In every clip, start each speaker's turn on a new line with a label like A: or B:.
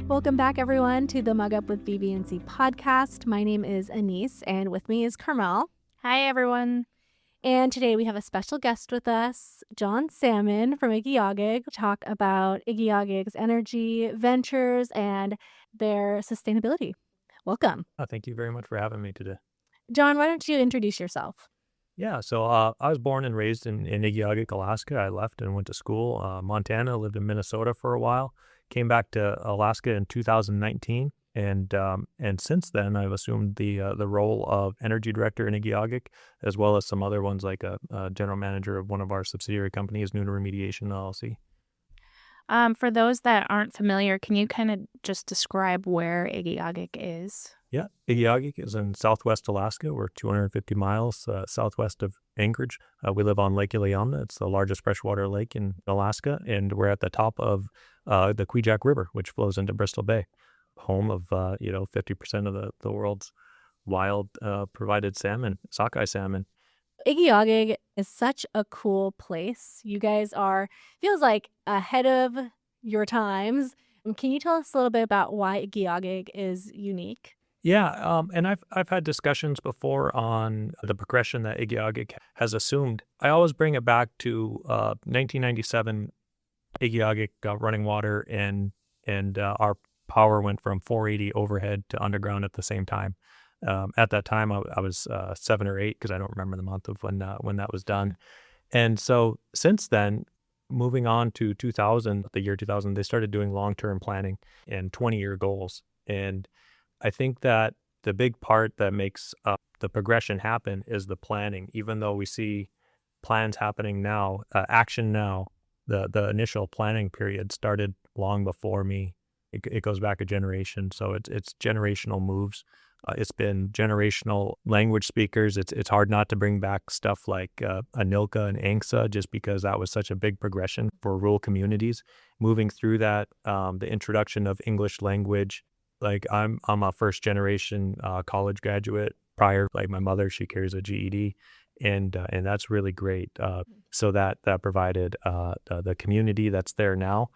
A: Welcome back, everyone, to the Mug Up with BBNC podcast. My name is Anise, and with me is Carmel.
B: Hi, everyone.
A: And today we have a special guest with us, Jon Salmon from Igiugig, to talk about Igiugig's energy ventures and their sustainability. Welcome.
C: Thank you very much for having me today.
A: Jon, why don't you introduce yourself?
C: Yeah, so I was born and raised in Igiugig, Alaska. I left and went to school. Montana, lived in Minnesota for a while. Came back to Alaska in 2019, and since then I've assumed the role of energy director in Igiugig, as well as some other ones like a general manager of one of our subsidiary companies, Nuna Remediation LLC.
B: For those that aren't familiar, can you kind of just describe where Igiugig is?
C: Yeah, Igiugig is in southwest Alaska. We're 250 miles southwest of Anchorage. We live on Lake Iliamna. It's the largest freshwater lake in Alaska, and we're at the top of the Igiugig River, which flows into Bristol Bay, home of 50% of the world's wild provided salmon, sockeye salmon.
A: Igiugig is such a cool place. You guys feels like ahead of your times. Can you tell us a little bit about why Igiugig is unique?
C: Yeah, and I've had discussions before on the progression that Igiugig has assumed. I always bring it back to 1997. Igiugig got running water, and our power went from 480 overhead to underground at the same time. At that time, I was 7 or 8 because I don't remember the month of when that was done. And so since then, moving on to 2000, the year 2000, they started doing long-term planning and 20-year goals. And I think that the big part that makes the progression happen is the planning. Even though we see plans happening now, action now, the initial planning period started long before me. It goes back a generation, so it's generational moves. It's been generational language speakers. It's hard not to bring back stuff like Anilka and Angsa, just because that was such a big progression for rural communities. Moving through that, the introduction of English language. Like I'm a first generation college graduate. Prior, like my mother, she carries a GED, and that's really great. So that provided the community that's there now.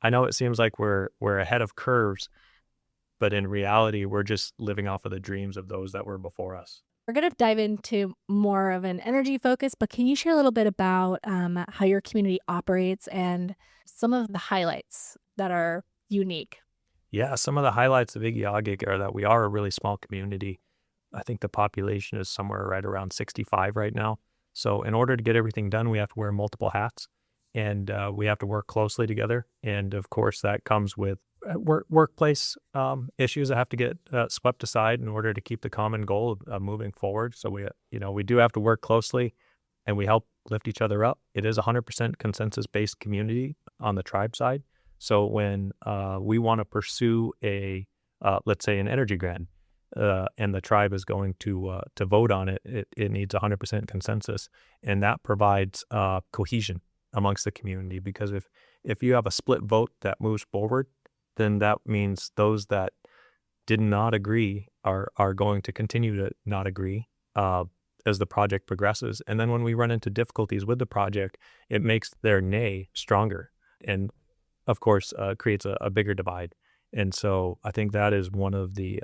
C: I know it seems like we're ahead of curves, but in reality, we're just living off of the dreams of those that were before us.
A: We're going to dive into more of an energy focus, but can you share a little bit about how your community operates and some of the highlights that are unique?
C: Yeah, some of the highlights of Igiugig are that we are a really small community. I think the population is somewhere right around 65 right now. So in order to get everything done, we have to wear multiple hats, and we have to work closely together. And of course, that comes with workplace issues that have to get swept aside in order to keep the common goal of moving forward. So we do have to work closely, and we help lift each other up. It is a 100% consensus-based community on the tribe side. So when we want to pursue let's say an energy grant, and the tribe is going to vote on it, it needs 100% consensus, and that provides cohesion amongst the community. Because if you have a split vote that moves forward, then that means those that did not agree are going to continue to not agree as the project progresses. And then when we run into difficulties with the project, it makes their nay stronger, and of course creates a bigger divide. And so I think that is one of the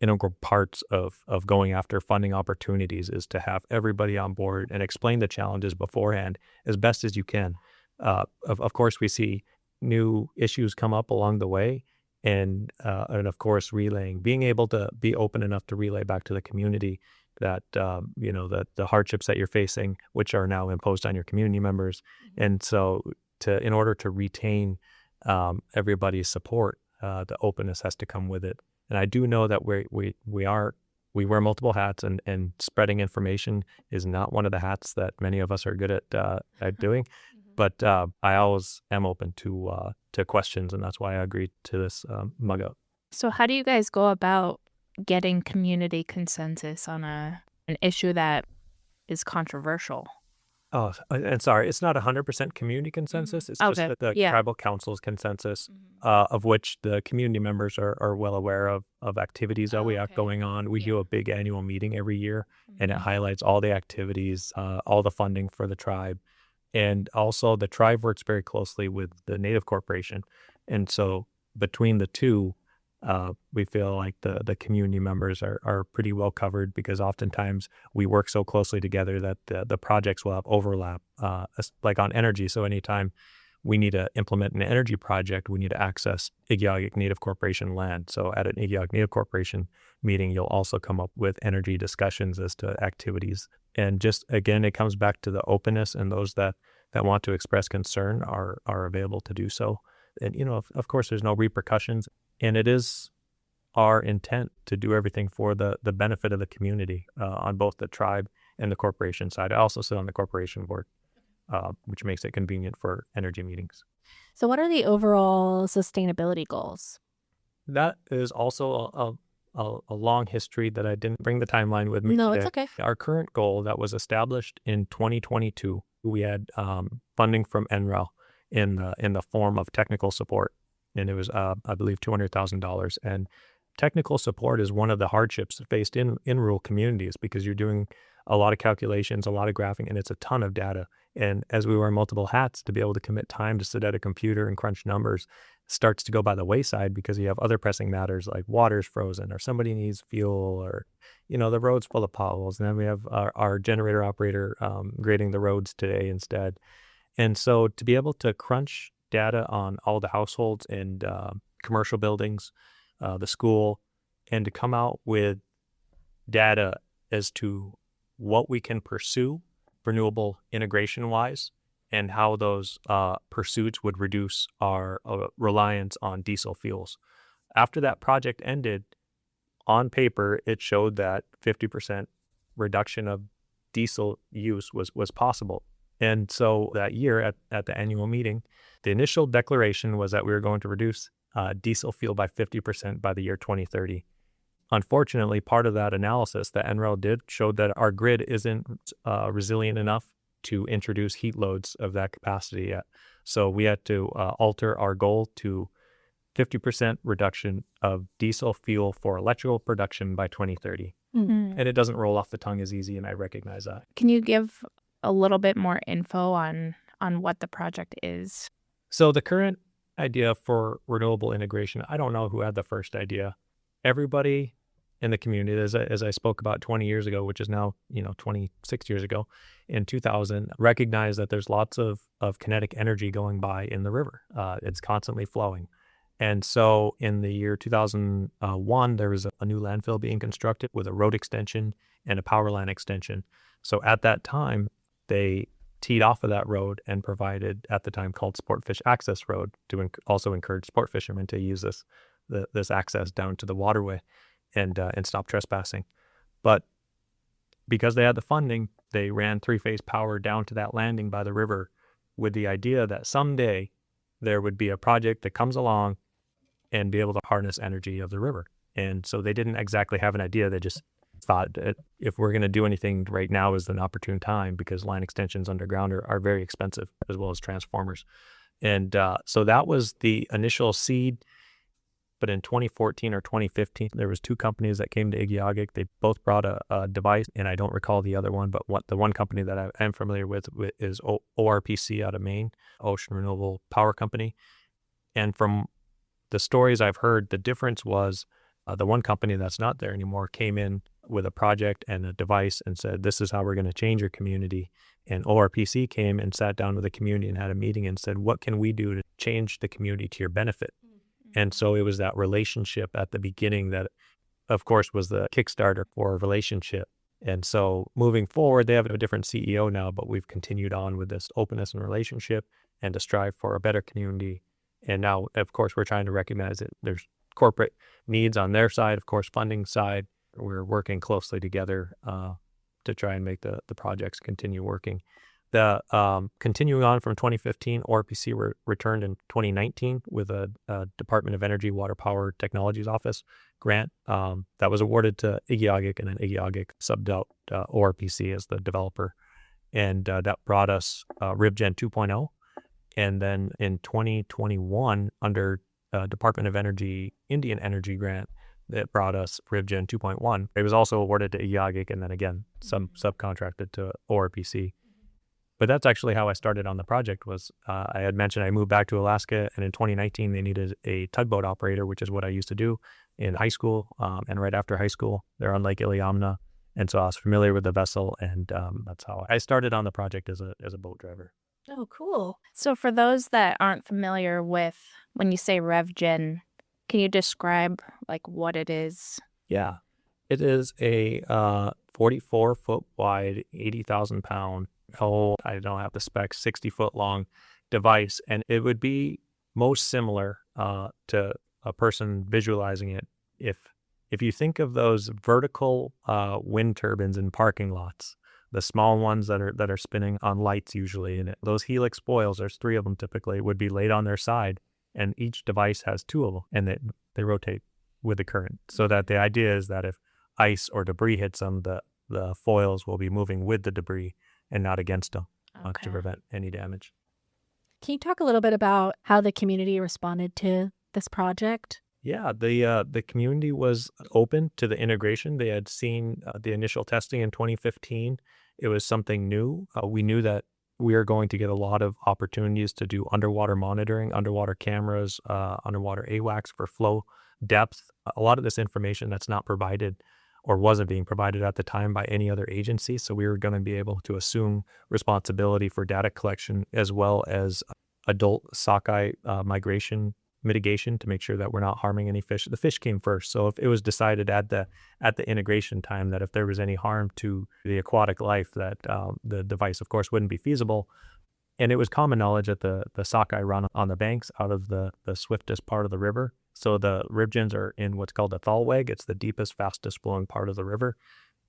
C: integral parts of going after funding opportunities, is to have everybody on board and explain the challenges beforehand as best as you can. Of course, we see new issues come up along the way, and of course being able to be open enough to relay back to the community that that the hardships that you're facing, which are now imposed on your community members. And so in order to retain everybody's support, the openness has to come with it. And I do know that we wear multiple hats, and spreading information is not one of the hats that many of us are good at doing. But I always am open to questions, and that's why I agreed to this mug up.
B: So how do you guys go about getting community consensus on an issue that is controversial?
C: Oh, and sorry, it's not 100% community consensus. It's just that the tribal council's consensus, of which the community members are well aware of activities that we have going on. We do a big annual meeting every year, and it highlights all the activities, all the funding for the tribe. And also the tribe works very closely with the Native Corporation. And so between the two, we feel like the community members are pretty well covered, because oftentimes we work so closely together that the projects will have overlap, like on energy. So anytime we need to implement an energy project, we need to access Igiugig Native Corporation land. So at an Igiugig Native Corporation meeting, you'll also come up with energy discussions as to activities. And just, again, it comes back to the openness, and those that want to express concern are available to do so. And, of course, there's no repercussions. And it is our intent to do everything for the benefit of the community on both the tribe and the corporation side. I also sit on the corporation board, which makes it convenient for energy meetings.
A: So what are the overall sustainability goals?
C: That is also a long history that I didn't bring the timeline with me
A: No,
C: today.
A: it's okay.
C: Our current goal that was established in 2022, we had funding from NREL in the form of technical support. And it was, I believe, $200,000. And technical support is one of the hardships faced in rural communities, because you're doing a lot of calculations, a lot of graphing, and it's a ton of data. And as we wear multiple hats, to be able to commit time to sit at a computer and crunch numbers starts to go by the wayside, because you have other pressing matters like water's frozen, or somebody needs fuel, or, the road's full of potholes. And then we have our generator operator grading the roads today instead. And so to be able to crunch data on all the households and commercial buildings, the school, and to come out with data as to what we can pursue renewable integration wise, and how those pursuits would reduce our reliance on diesel fuels. After that project ended, on paper, it showed that 50% reduction of diesel use was possible. And so that year at the annual meeting, the initial declaration was that we were going to reduce diesel fuel by 50% by the year 2030. Unfortunately, part of that analysis that NREL did showed that our grid isn't resilient enough to introduce heat loads of that capacity yet. So we had to alter our goal to 50% reduction of diesel fuel for electrical production by 2030.
B: Mm.
C: And it doesn't roll off the tongue as easy, and I recognize that.
B: Can you give a little bit more info on what the project is?
C: So the current idea for renewable integration, I don't know who had the first idea. Everybody in the community, as I spoke about 20 years ago, which is now 26 years ago, in 2000, recognized that there's lots of kinetic energy going by in the river. It's constantly flowing. And so in the year 2001, there was a new landfill being constructed with a road extension and a power line extension. So at that time, they teed off of that road and provided, at the time called Sportfish Access Road, to also encourage sport fishermen to use this access down to the waterway and stop trespassing. But because they had the funding, they ran three-phase power down to that landing by the river, with the idea that someday there would be a project that comes along and be able to harness energy of the river. And so they didn't exactly have an idea. They just thought that if we're going to do anything right now is an opportune time, because line extensions underground are very expensive, as well as transformers. And so that was the initial seed. But in 2014 or 2015, there was two companies that came to Igiugig. They both brought a device, and I don't recall the other one, but the one company that I am familiar with is ORPC out of Maine, Ocean Renewable Power Company. And from the stories I've heard, the difference was the one company that's not there anymore came in with a project and a device and said, this is how we're going to change your community. And ORPC came and sat down with the community and had a meeting and said, what can we do to change the community to your benefit? And so it was that relationship at the beginning that, of course, was the Kickstarter for a relationship. And so moving forward, they have a different CEO now, but we've continued on with this openness and relationship and to strive for a better community. And now, of course, we're trying to recognize that there's corporate needs on their side, of course, funding side. We're working closely together to try and make the projects continue working. The continuing on from 2015, ORPC returned in 2019 with a Department of Energy Water Power Technologies Office grant that was awarded to Igiugig, and then Igiugig subbed out ORPC as the developer. And that brought us RibGen 2.0. And then in 2021, under Department of Energy Indian Energy Grant, that brought us RibGen 2.1. It was also awarded to Igiugig, and then again, subcontracted to ORPC. But that's actually how I started on the project. Was I had mentioned I moved back to Alaska, and in 2019 they needed a tugboat operator, which is what I used to do in high school, and right after high school. They're on Lake Iliamna, and so I was familiar with the vessel, and that's how I started on the project as a boat driver.
A: Oh, cool.
B: So for those that aren't familiar with when you say RevGen, can you describe like what it is?
C: Yeah, it is a 44-foot wide, 80,000 pound, I don't have the specs, 60-foot long device, and it would be most similar to a person visualizing it if you think of those vertical wind turbines in parking lots, the small ones that are spinning on lights usually, and those helix foils, there's 3 of them typically, would be laid on their side, and each device has 2 of them, and they rotate with the current, so that the idea is that if ice or debris hits them, the foils will be moving with the debris and not against them to prevent any damage.
A: Can you talk a little bit about how the community responded to this project?
C: Yeah, the community was open to the integration. They had seen the initial testing in 2015. It was something new. We knew that we are going to get a lot of opportunities to do underwater monitoring, underwater cameras, underwater AWACS for flow depth. A lot of this information that's not provided or wasn't being provided at the time by any other agency. So we were going to be able to assume responsibility for data collection as well as adult sockeye migration mitigation to make sure that we're not harming any fish. The fish came first. So if it was decided at the integration time that if there was any harm to the aquatic life, that the device, of course, wouldn't be feasible. And it was common knowledge that the sockeye run on the banks out of the swiftest part of the river. So the ribgens are in what's called the thalweg. It's the deepest, fastest flowing part of the river.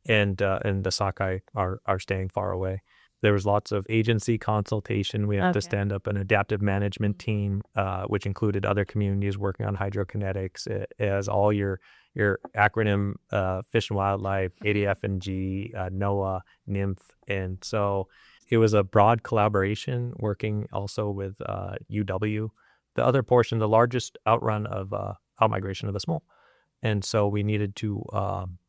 C: And the sockeye are staying far away. There was lots of agency consultation. We have to stand up an adaptive management team, which included other communities working on hydrokinetics. It has all your acronym, Fish and Wildlife, ADF&G, NOAA, NIMF. And so it was a broad collaboration working also with UW. The other portion, the largest outrun of outmigration of the smolt. And so we needed to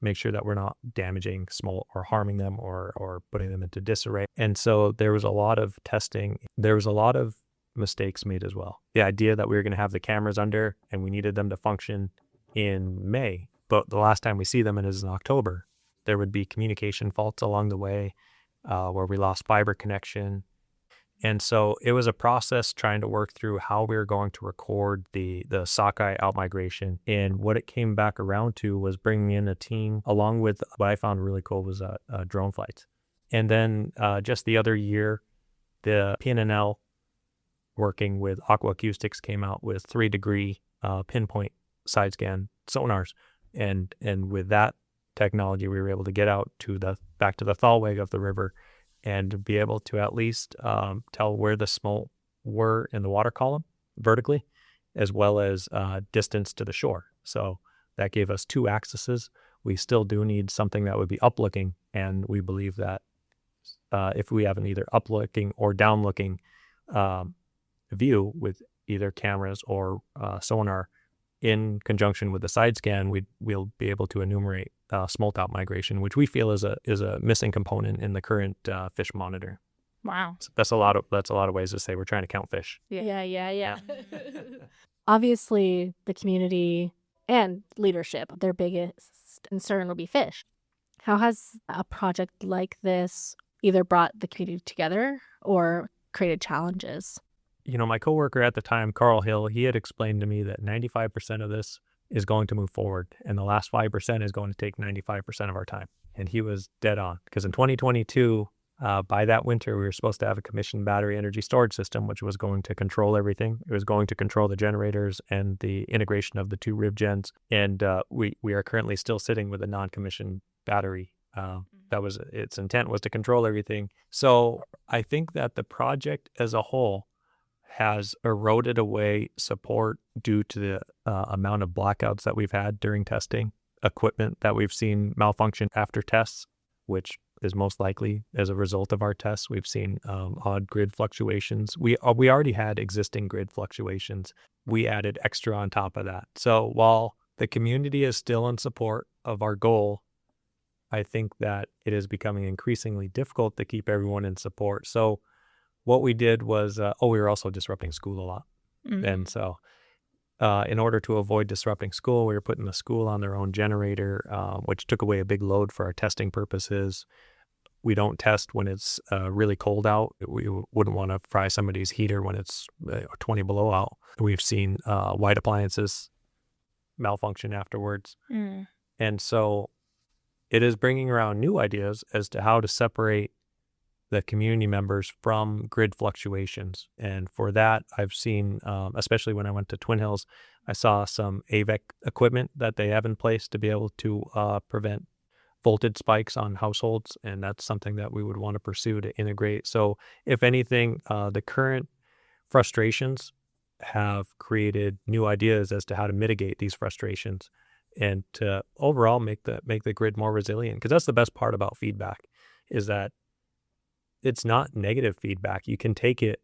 C: make sure that we're not damaging smolt or harming them or putting them into disarray. And so there was a lot of testing. There was a lot of mistakes made as well. The idea that we were going to have the cameras under and we needed them to function in May, but the last time we see them is in October. There would be communication faults along the way where we lost fiber connection. And so it was a process trying to work through how we were going to record the sockeye outmigration. And what it came back around to was bringing in a team, along with what I found really cool was drone flights. And then just the other year, the PNNL working with Aquacoustics came out with 3-degree pinpoint side scan sonars. And with that technology, we were able to get out to back to the thalweg of the river and be able to at least tell where the smolt were in the water column vertically, as well as distance to the shore. So that gave us 2 axes. We still do need something that would be uplooking, and we believe that if we have an either uplooking or downlooking view with either cameras or sonar in conjunction with the side scan, we'll be able to enumerate smolt out migration, which we feel is a missing component in the current fish monitor.
B: Wow,
C: So that's a lot of ways to say we're trying to count fish.
A: Yeah. Obviously, the community and leadership, their biggest concern will be fish. How has a project like this either brought the community together or created challenges?
C: You know, my coworker at the time, Carl Hill, he had explained to me that 95% of this is going to move forward, and the last 5% is going to take 95% of our time. And he was dead on, because in 2022, by that winter, we were supposed to have a commissioned battery energy storage system, which was going to control everything. It was going to control the generators and the integration of the 2 RivGens. And we are currently still sitting with a non-commissioned battery. That was its intent, was to control everything. So I think that the project as a whole has eroded away support due to the amount of blackouts that we've had during testing, equipment that we've seen malfunction after tests, which is most likely as a result of our tests. We've seen odd grid fluctuations. We already had existing grid fluctuations. We added extra on top of that. So while the community is still in support of our goal, I think that it is becoming increasingly difficult to keep everyone in support. So what we did was, we were also disrupting school a lot. And so in order to avoid disrupting school, we were putting the school on their own generator, which took away a big load for our testing purposes. We don't test when it's really cold out. We wouldn't want to fry somebody's heater when it's 20 below out. We've seen white appliances malfunction afterwards. And so it is bringing around new ideas as to how to separate the community members from grid fluctuations. And for that, I've seen, especially when I went to Twin Hills, I saw some AVEC equipment that they have in place to be able to prevent voltage spikes on households. And that's something that we would want to pursue to integrate. So if anything, the current frustrations have created new ideas as to how to mitigate these frustrations and to overall make the grid more resilient. Because that's the best part about feedback, is that it's not negative feedback. You can take it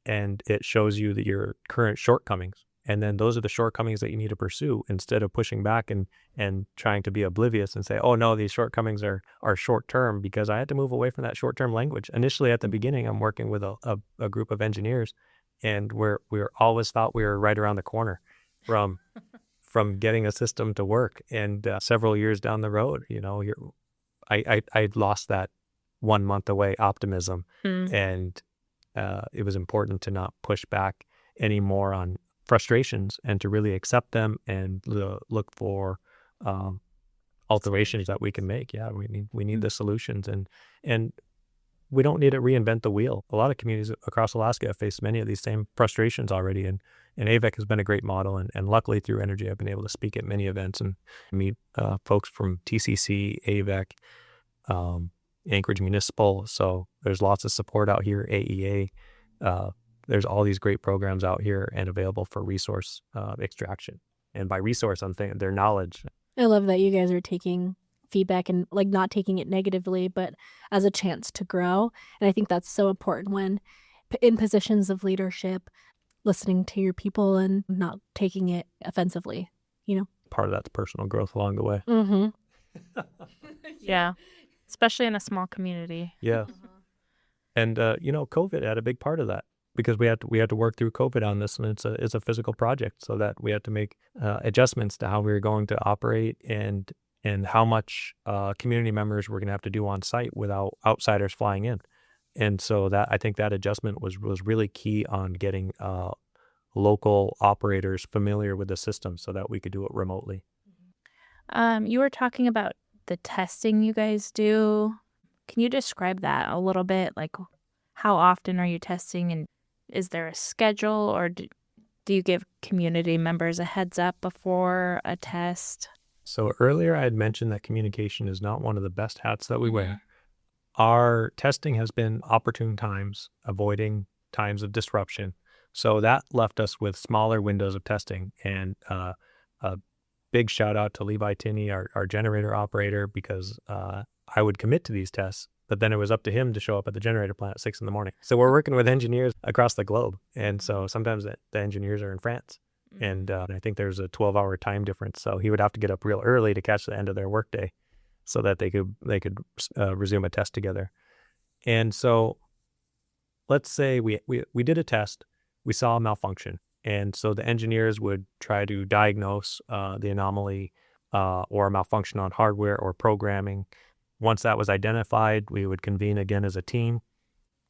C: and it shows you that your current shortcomings. And then those are the shortcomings that you need to pursue instead of pushing back and trying to be oblivious and say, oh no, these shortcomings are short term, because I had to move away from that short term language. Initially at the beginning, I'm working with a group of engineers, and we're always thought we were right around the corner from getting a system to work. And several years down the road, I lost that 1 month away optimism. And it was important to not push back anymore on frustrations and to really accept them and look for alterations that we can make. Yeah, we need the solutions, and we don't need to reinvent the wheel. A lot of communities across Alaska have faced many of these same frustrations already, and AVEC has been a great model. And luckily through Energy, I've been able to speak at many events and meet folks from TCC, AVEC, Anchorage Municipal. So there's lots of support out here, AEA. There's all these great programs out here and available for resource extraction. And by resource, I'm thinking their knowledge.
A: I love that you guys are taking feedback and like not taking it negatively, but as a chance to grow. And I think that's so important when in positions of leadership, listening to your people and not taking it offensively,
C: Part of that's personal growth along the way.
B: Yeah. Especially in a small community.
C: Yeah. And, COVID had a big part of that, because we had to work through COVID on this, and it's a physical project, so that we had to make adjustments to how we were going to operate and how much community members we're going to have to do on site without outsiders flying in. And so that I think that adjustment was really key on getting local operators familiar with the system so that we could do it remotely.
B: You were talking about the testing you guys do. Can you describe that a little bit? Like, how often are you testing, and is there a schedule, or do you give community members a heads up before a test?
C: So earlier I had mentioned that communication is not one of the best hats that we wear. Our testing has been opportune times, avoiding times of disruption. So that left us with smaller windows of testing. And a big shout out to Levi Tinney, our generator operator, because I would commit to these tests, but then it was up to him to show up at the generator plant at 6 a.m. So we're working with engineers across the globe. And so sometimes the engineers are in France. And I think there's a 12-hour time difference. So he would have to get up real early to catch the end of their workday so that they could resume a test together. And so let's say we did a test, we saw a malfunction. And so the engineers would try to diagnose the anomaly or a malfunction on hardware or programming. Once that was identified, we would convene again as a team.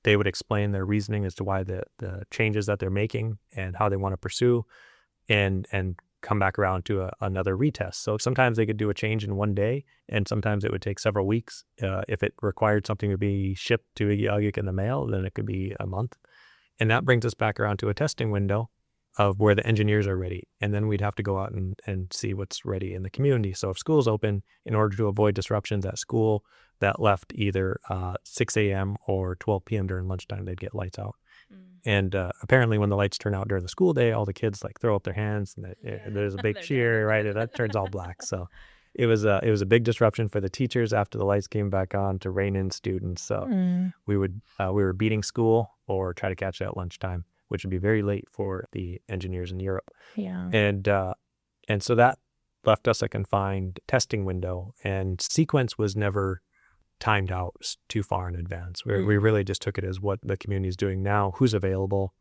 C: They would explain their reasoning as to why the changes that they're making and how they want to pursue, and come back around to another retest. So sometimes they could do a change in one day, and sometimes it would take several weeks. If it required something to be shipped to Igiugig in the mail, then it could be a month. And that brings us back around to a testing window of where the engineers are ready. And then we'd have to go out and see what's ready in the community. So if school's open, in order to avoid disruptions at school, that left either 6 a.m. or 12 p.m. during lunchtime, they'd get lights out. And apparently when the lights turn out during the school day, all the kids like throw up their hands and there's a big cheer, right? And that turns all black. So it was a big disruption for the teachers after the lights came back on to rein in students. So we were beating school or try to catch it at lunchtime, which would be very late for the engineers in Europe.
B: Yeah.
C: And so that left us a confined testing window, and sequence was never timed out too far in advance. We really just took it as what the community is doing now, who's available.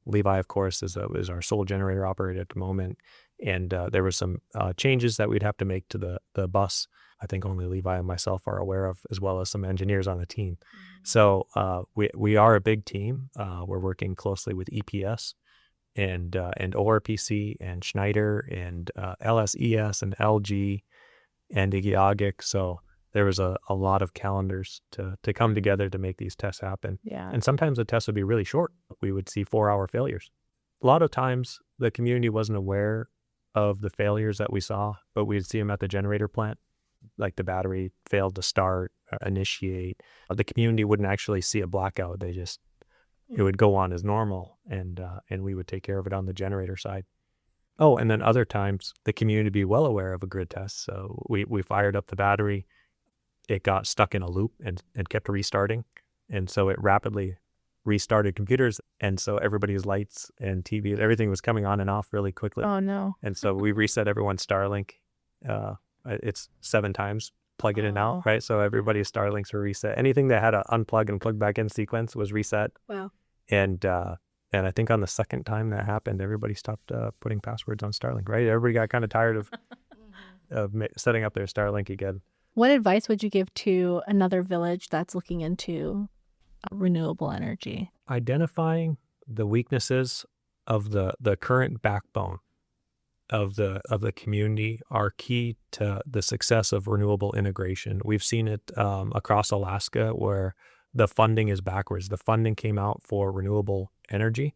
C: Levi, of course, is our sole generator operator at the moment. And there were some changes that we'd have to make to the bus. I think only Levi and myself are aware of, as well as some engineers on the team. So we are a big team. We're working closely with EPS and ORPC and Schneider and LSES and LG and Igiugig. So there was a lot of calendars to come together to make these tests happen.
B: Yeah.
C: And sometimes the tests would be really short. We would see 4-hour failures. A lot of times the community wasn't aware of the failures that we saw, but we'd see them at the generator plant, like the battery failed to start, initiate. The community wouldn't actually see a blackout. It would go on as normal, and we would take care of it on the generator side. Oh, and then other times the community would be well aware of a grid test. So we fired up the battery. It got stuck in a loop and kept restarting. And so it rapidly restarted computers. And so everybody's lights and TVs, everything was coming on and off really quickly.
B: Oh, no.
C: And so we reset everyone's Starlink. It's 7 times plug in and out, right? So everybody's Starlinks were reset. Anything that had an unplug and plug back in sequence was reset.
A: Wow.
C: And I think on the second time that happened, everybody stopped putting passwords on Starlink, right? Everybody got kind of tired of setting up their Starlink again.
A: What advice would you give to another village that's looking into renewable energy?
C: Identifying the weaknesses of the current backbone of the community are key to the success of renewable integration. We've seen it across Alaska where the funding is backwards. The funding came out for renewable energy,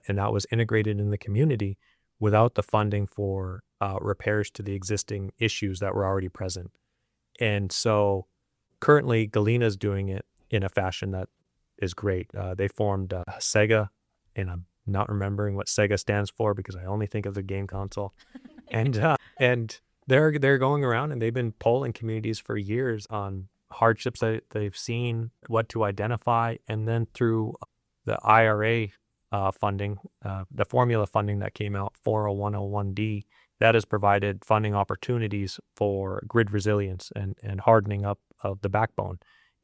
C: and that was integrated in the community without the funding for repairs to the existing issues that were already present. And so currently Galena's doing it in a fashion that is great. They formed Sega, and I'm not remembering what Sega stands for because I only think of the game console. And they're going around and they've been polling communities for years on hardships that they've seen, what to identify, and then through the IRA funding, the formula funding that came out, 40101D, that has provided funding opportunities for grid resilience and hardening up of the backbone.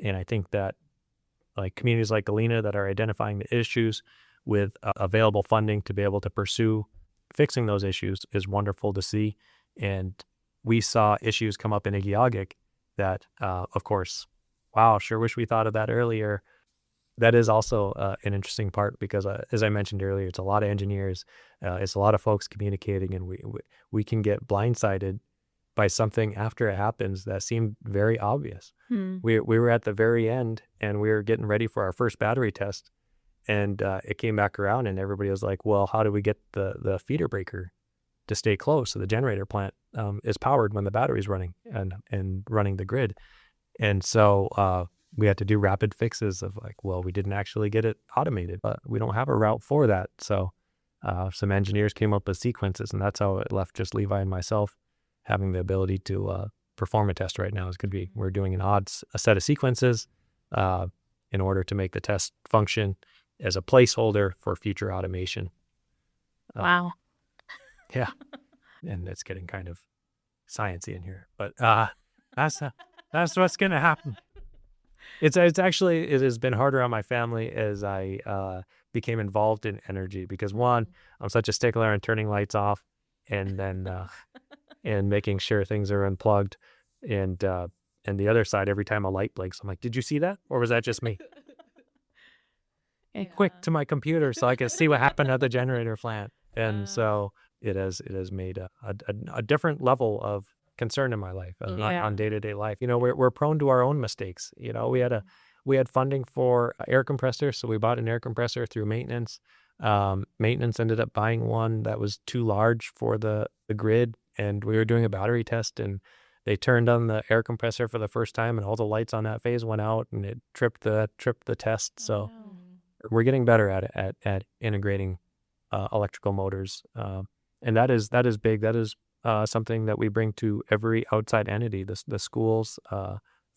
C: And I think that like communities like Galena that are identifying the issues with available funding to be able to pursue fixing those issues is wonderful to see. And we saw issues come up in Igiugig that, of course, wow, sure wish we thought of that earlier. That is also an interesting part because, as I mentioned earlier, it's a lot of engineers, it's a lot of folks communicating, and we can get blindsided by something after it happens that seemed very obvious. We were at the very end, and we were getting ready for our first battery test, and it came back around, and everybody was like, well, how do we get the feeder breaker to stay close so the generator plant is powered when the battery's running and running the grid? And so we had to do rapid fixes of like, well, we didn't actually get it automated, but we don't have a route for that. So some engineers came up with sequences, and that's how it left just Levi and myself having the ability to perform a test right now. Is going to be, we're doing a set of sequences in order to make the test function as a placeholder for future automation.
B: Wow.
C: Yeah. And it's getting kind of sciencey in here, but that's what's going to happen. It has been harder on my family as I became involved in energy because one, I'm such a stickler on turning lights off and then and making sure things are unplugged. And the other side, every time a light blinks, I'm like, did you see that? Or was that just me? And quick to my computer so I can see what happened at the generator plant. And so it has made a different level of concern in my life on day-to-day life. You know, we're prone to our own mistakes. You know, we had funding for air compressors, so we bought an air compressor through maintenance. Maintenance ended up buying one that was too large for the grid, and we were doing a battery test, and they turned on the air compressor for the first time, and all the lights on that phase went out, and it tripped the test. So we're getting better at integrating electrical motors, and that is big. That is something that we bring to every outside entity, the schools,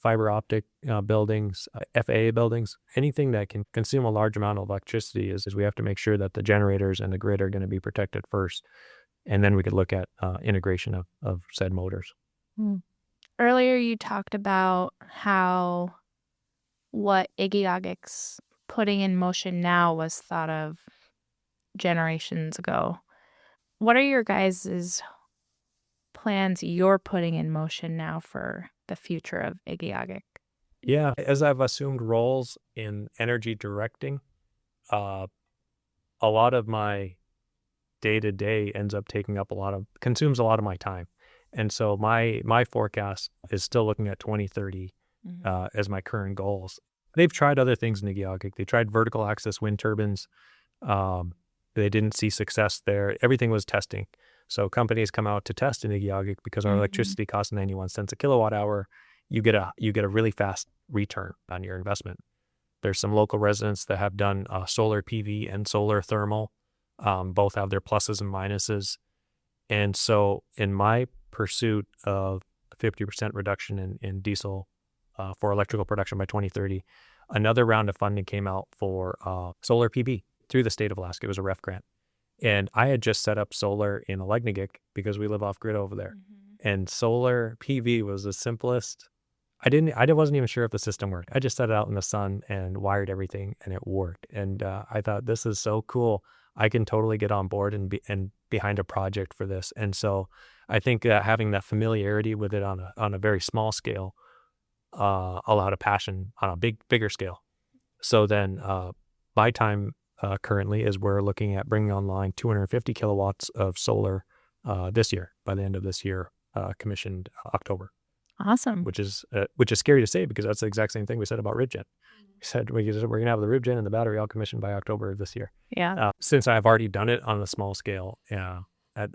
C: fiber optic buildings, FAA buildings, anything that can consume a large amount of electricity is we have to make sure that the generators and the grid are going to be protected first. And then we could look at integration of said motors.
B: Earlier you talked about how what Igiugig's putting in motion now was thought of generations ago. What are your guys' plans you're putting in motion now for the future of Igiugig?
C: Yeah, as I've assumed roles in energy directing, a lot of my day-to-day ends up consumes a lot of my time. And so my forecast is still looking at 2030 as my current goals. They've tried other things in Igiugig. They tried vertical axis wind turbines. They didn't see success there. Everything was testing. So companies come out to test in Igiugig because our electricity costs 91 cents a kilowatt hour. You get a really fast return on your investment. There's some local residents that have done solar PV and solar thermal. Both have their pluses and minuses. And so in my pursuit of a 50% reduction in diesel for electrical production by 2030, another round of funding came out for solar PV through the state of Alaska. It was a REF grant. And I had just set up solar in Igiugig because we live off grid over there. And solar PV was the simplest. I wasn't even sure if the system worked. I just set it out in the sun and wired everything, and it worked. And I thought, this is so cool. I can totally get on board and behind a project for this. And so I think having that familiarity with it on a very small scale allowed a passion on a bigger scale. So then my time currently is we're looking at bringing online 250 kilowatts of solar this year, by the end of this year, commissioned October.
B: Awesome.
C: Which is scary to say because that's the exact same thing we said about RibGen. We said we're going to have the RibGen and the battery all commissioned by October of this year.
B: Yeah.
C: Since I've already done it on a small scale, we have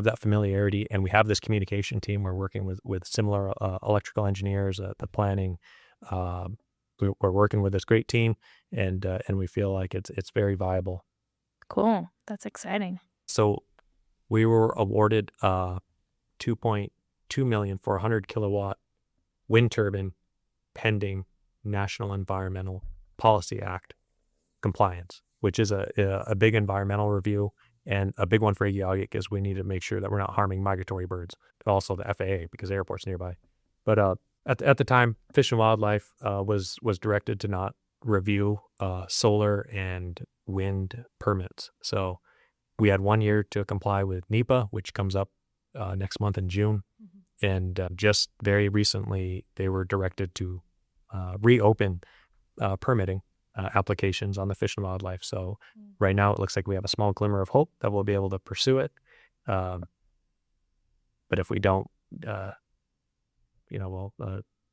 C: that familiarity, and we have this communication team. We're working with similar electrical engineers, the planning. We're working with this great team, and we feel like it's very viable.
B: Cool. That's exciting.
C: So we were awarded $2.2 million for a 100 kilowatt wind turbine pending National Environmental Policy Act compliance, which is a big environmental review and a big one for Igiugig because we need to make sure that we're not harming migratory birds, but also the FAA because the airport's nearby. But at the time, Fish and Wildlife was directed to not review solar and wind permits. So we had 1 year to comply with NEPA, which comes up next month in June. And just very recently, they were directed to reopen permitting applications on the Fish and Wildlife. So right now, it looks like we have a small glimmer of hope that we'll be able to pursue it. But if we don't, we'll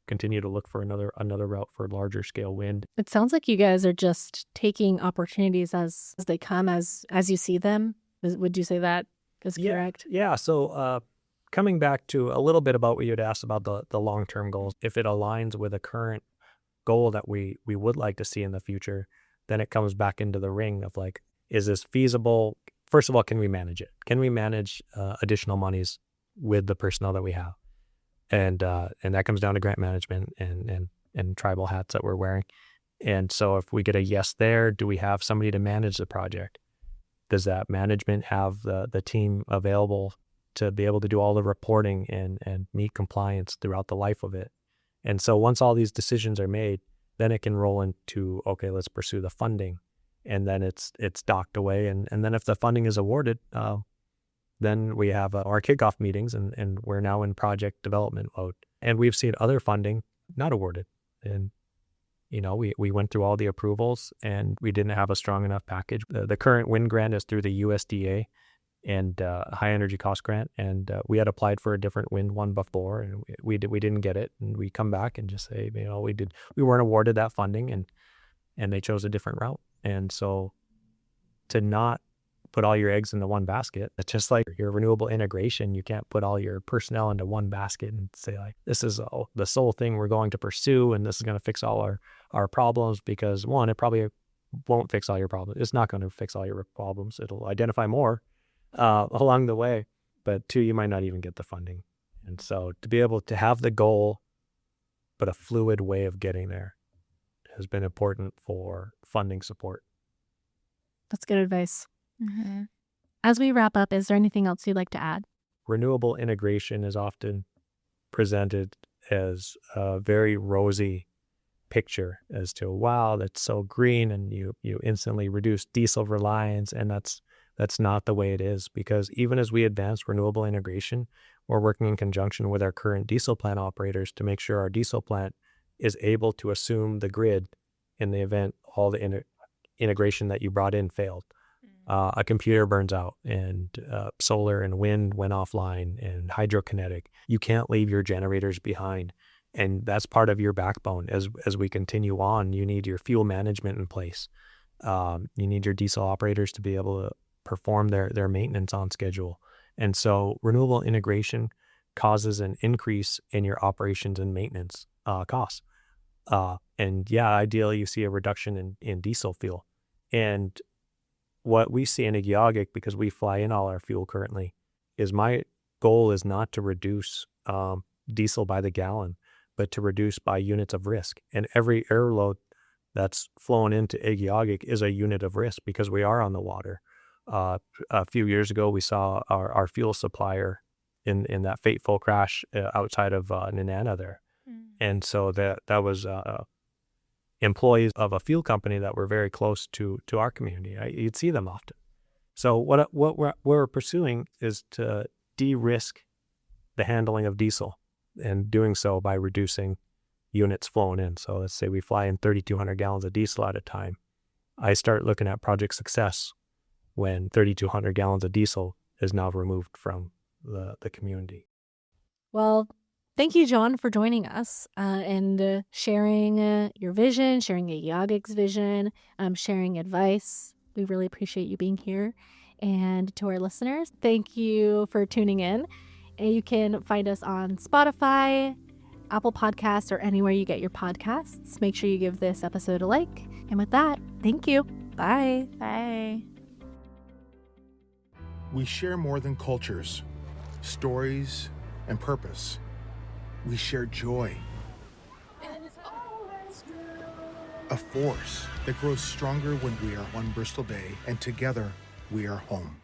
C: continue to look for another route for larger scale wind.
A: It sounds like you guys are just taking opportunities as they come, as you see them. Would you say that is correct?
C: Yeah. So coming back to a little bit about what you had asked about the long-term goals, if it aligns with a current goal that we would like to see in the future, then it comes back into the ring of like, is this feasible? First of all, can we manage it? Can we manage additional monies with the personnel that we have? And that comes down to grant management and tribal hats that we're wearing. And so if we get a yes there, do we have somebody to manage the project? Does that management have the team available to be able to do all the reporting and meet compliance throughout the life of it? And so once all these decisions are made, then it can roll into, okay, let's pursue the funding. And then it's docked away. And then if the funding is awarded, then we have our kickoff meetings and we're now in project development mode. And we've seen other funding not awarded. And, we went through all the approvals and we didn't have a strong enough package. The current wind grant is through the USDA and a high energy cost grant. And we had applied for a different wind one before and we didn't get it. And we come back and just say, we weren't awarded that funding and they chose a different route. And so to not put all your eggs into one basket, it's just like your renewable integration. You can't put all your personnel into one basket and say like, this is the sole thing we're going to pursue and this is going to fix all our problems, because one, it probably won't fix all your problems. It's not going to fix all your problems. It'll identify more along the way, but two, you might not even get the funding. And so to be able to have the goal, but a fluid way of getting there has been important for funding support.
A: That's good advice.
B: Mm-hmm.
A: As we wrap up, is there anything else you'd like to add?
C: Renewable integration is often presented as a very rosy picture as to, wow, that's so green, and you instantly reduce diesel reliance, and that's not the way it is, because even as we advance renewable integration, we're working in conjunction with our current diesel plant operators to make sure our diesel plant is able to assume the grid in the event all the integration that you brought in failed. A computer burns out, and solar and wind went offline, and hydrokinetic. You can't leave your generators behind. And that's part of your backbone. As we continue on, you need your fuel management in place. You need your diesel operators to be able to perform their maintenance on schedule. And so renewable integration causes an increase in your operations and maintenance costs. And yeah, ideally you see a reduction in diesel fuel. And what we see in Igiugig, because we fly in all our fuel currently, is my goal is not to reduce diesel by the gallon, but to reduce by units of risk. And every airload that's flown into Igiugig is a unit of risk, because we are on the water. A few years ago, we saw our fuel supplier in that fateful crash outside of Nenana there. And so that was employees of a fuel company that were very close to our community. You'd see them often. So what we're pursuing is to de-risk the handling of diesel, and doing so by reducing units flown in. So let's say we fly in 3,200 gallons of diesel at a time. I start looking at project success when 3,200 gallons of diesel is now removed from the community.
A: Well, thank you, Jon, for joining us and sharing your vision, sharing Igiugig's vision, sharing advice. We really appreciate you being here. And to our listeners, thank you for tuning in. You can find us on Spotify, Apple Podcasts, or anywhere you get your podcasts. Make sure you give this episode a like. And with that, thank you. Bye.
B: Bye.
D: We share more than cultures, stories, and purpose. We share joy. A force that grows stronger when we are one Bristol Bay, and together we are home.